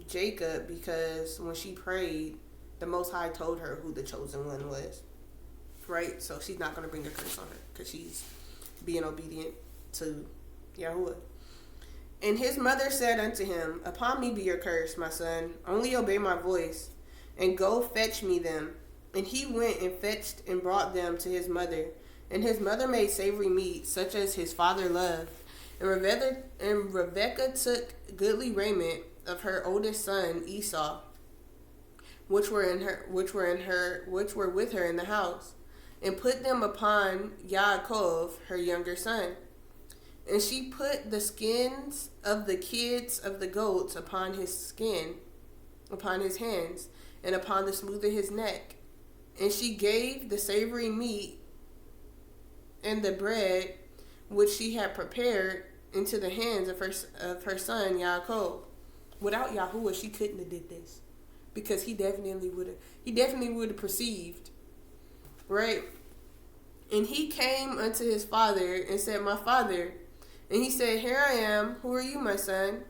Jacob because when she prayed, the Most High told her who the chosen one was. Right? So she's not going to bring a curse on her because she's being obedient to Yahuwah. And his mother said unto him, Upon me be your curse, my son. Only obey my voice, and go fetch me them. And he went and fetched and brought them to his mother. And his mother made savory meat, such as his father loved. And Rebekah took goodly raiment of her oldest son Esau, which were with her in the house, and put them upon Yaakov her younger son. And she put the skins of the kids of the goats upon his hands, and upon the smooth of his neck. And she gave the savory meat and the bread which she had prepared into the hands of her son Yaakov. Without Yahuwah, she couldn't have did this, because he definitely would have perceived, right? And he came unto his father and said, My father. And he said, Here I am. Who are you, my son?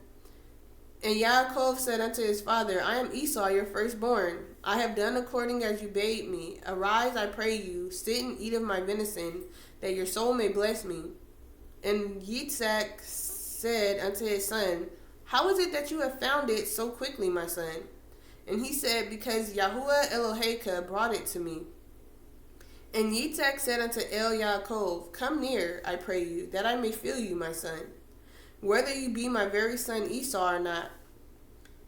And Yaakov said unto his father, I am Esau, your firstborn. I have done according as you bade me. Arise, I pray you, sit and eat of my venison, that your soul may bless me. And Yitzhak said unto his son, How is it that you have found it so quickly, my son? And he said, Because Yahuwah Eloheka brought it to me. And Yitzhak said unto Yaakov, Come near, I pray you, that I may feel you, my son, whether you be my very son Esau or not.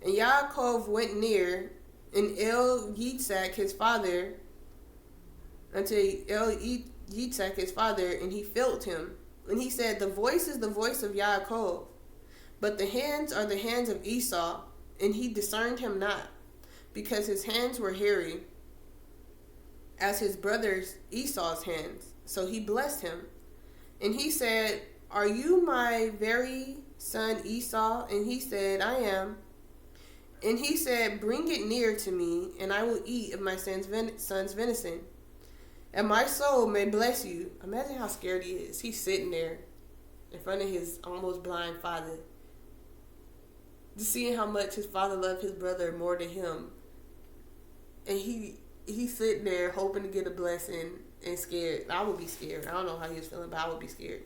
And Yaakov went near, and Yitzhak his father, unto Yitzhak his father, and he felt him. And he said, The voice is the voice of Yaakov, but the hands are the hands of Esau. And he discerned him not, because his hands were hairy, as his brother's Esau's hands. So he blessed him. And he said, Are you my very son Esau? And he said, I am. And he said, Bring it near to me, and I will eat of my son's venison, and my soul may bless you. Imagine how scared he is. He's sitting there in front of his almost blind father, just seeing how much his father loved his brother more than him. And he's sitting there hoping to get a blessing and scared. I would be scared. I don't know how he was feeling, but I would be scared.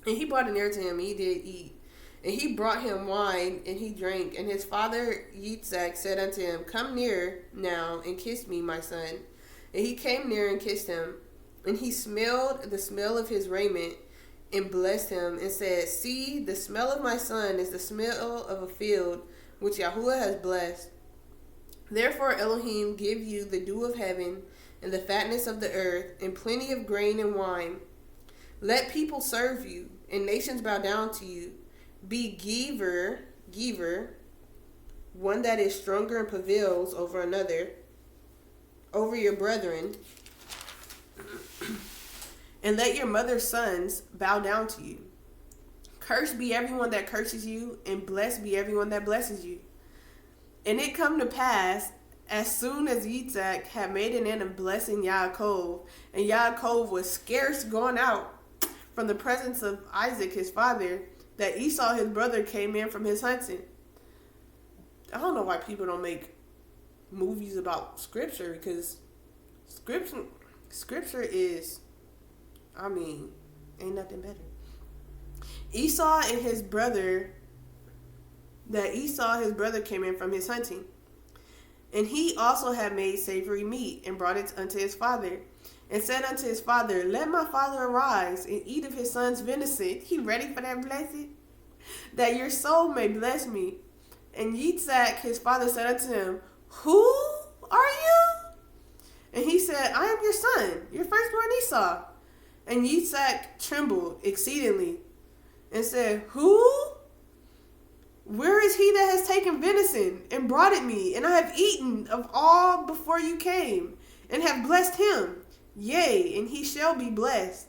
And he brought it near to him, and he did eat. And he brought him wine, and he drank. And his father Yitzhak said unto him, Come near now, and kiss me, my son. And he came near and kissed him. And he smelled the smell of his raiment, and blessed him, and said, See, the smell of my son is the smell of a field, which Yahuwah has blessed. Therefore Elohim give you the dew of heaven, and the fatness of the earth, and plenty of grain and wine. Let people serve you, and nations bow down to you. Be giver, one that is stronger and prevails over another, over your brethren. And let your mother's sons bow down to you. Cursed be everyone that curses you, and blessed be everyone that blesses you. And it come to pass, as soon as Yitzhak had made an end of blessing Yaakov, and Yaakov was scarce gone out from the presence of Isaac his father, that Esau his brother came in from his hunting. I don't know why people don't make movies about scripture, because scripture is, ain't nothing better. Esau his brother came in from his hunting. And he also had made savory meat, and brought it unto his father, and said unto his father, Let my father arise, and eat of his son's venison. He ready for that blessing? That your soul may bless me. And Yitzhak his father said unto him, Who are you? And he said, I am your son, your firstborn Esau. And Yitzhak trembled exceedingly, and said, Who? Where is he that has taken venison, and brought it me? And I have eaten of all before you came, and have blessed him. Yea, and he shall be blessed.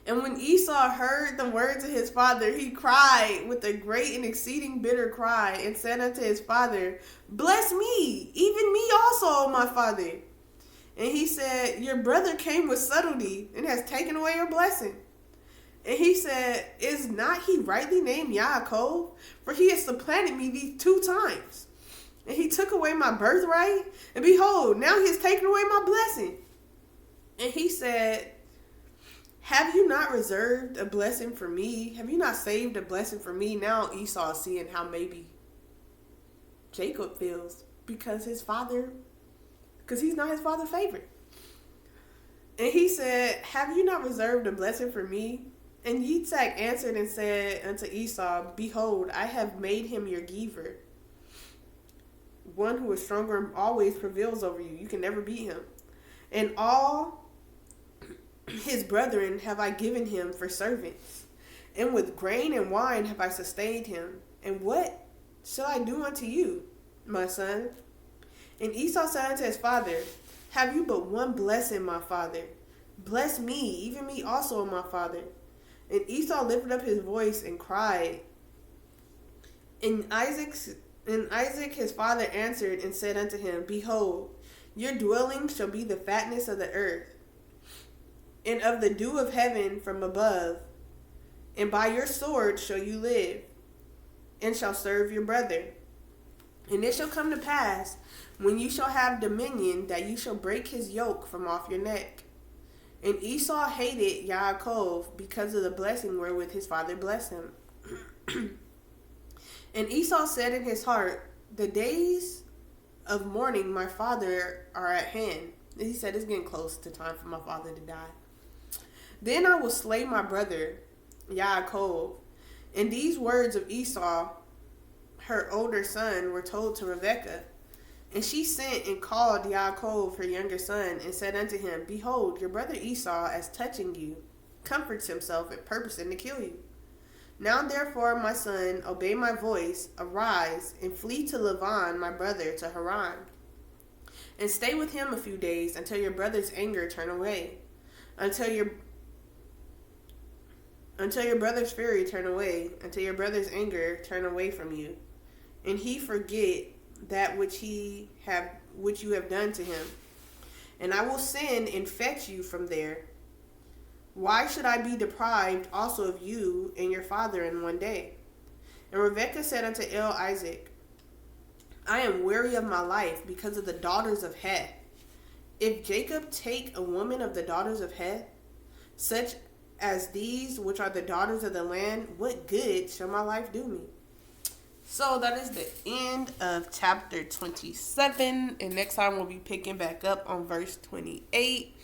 And when Esau heard the words of his father, he cried with a great and exceeding bitter cry, and said unto his father, Bless me, even me also, my father. And he said, Your brother came with subtlety, and has taken away your blessing. And he said, Is not he rightly named Yaakov? For he has supplanted me these 2 times. And he took away my birthright, and behold, now he has taken away my blessing. And he said, Have you not reserved a blessing for me? Have you not saved a blessing for me? Now Esau is seeing how maybe Jacob feels, because he's not his father's favorite. And he said, Have you not reserved a blessing for me? And Yitzhak answered and said unto Esau, Behold, I have made him your giver. One who is stronger always prevails over you. You can never beat him. And all his brethren have I given him for servants. And with grain and wine have I sustained him. And what shall I do unto you, my son? And Esau said unto his father, Have you but one blessing, my father? Bless me, even me also, my father. And Esau lifted up his voice and cried. And Isaac his father answered and said unto him, Behold, your dwelling shall be the fatness of the earth, and of the dew of heaven from above. And by your sword shall you live, and shall serve your brother. And it shall come to pass, when you shall have dominion, that you shall break his yoke from off your neck. And Esau hated Yaakov because of the blessing wherewith his father blessed him. And Esau said in his heart, The days of mourning my father are at hand. He said, it's getting close to time for my father to die. Then I will slay my brother, Yaakov. And these words of Esau, her older son, were told to Rebekah. And she sent and called Yaakov, her younger son, and said unto him, Behold, your brother Esau, as touching you, comforts himself and purposing to kill you. Now therefore, my son, obey my voice, arise, and flee to Laban, my brother, to Haran. And stay with him a few days, until your brother's anger turn away. Until your brother's fury turn away, until your brother's anger turn away from you, and he forget that which you have done to him. And I will send and fetch you from there. Why should I be deprived also of you and your father in one day? And Rebekah said unto Isaac, I am weary of my life because of the daughters of Heth. If Jacob take a woman of the daughters of Heth, such as these which are the daughters of the land, what good shall my life do me? So that is the end of chapter 27. And next time we'll be picking back up on verse 28.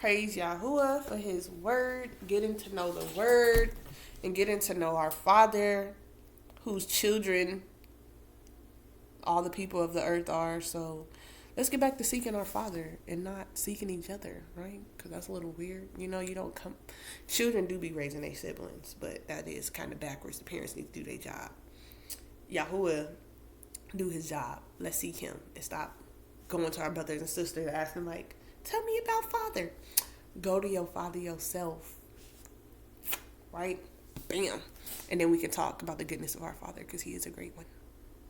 Praise Yahuwah for his word. Getting to know the word and getting to know our Father, whose children all the people of the earth are. So let's get back to seeking our Father and not seeking each other, right? Because that's a little weird. You don't come. Children do be raising their siblings, but that is kind of backwards. The parents need to do their job. Yahuwah do his job. Let's seek him and stop going to our brothers and sisters asking like, tell me about Father. Go to your Father yourself. Right? Bam. And then we can talk about the goodness of our Father because he is a great one.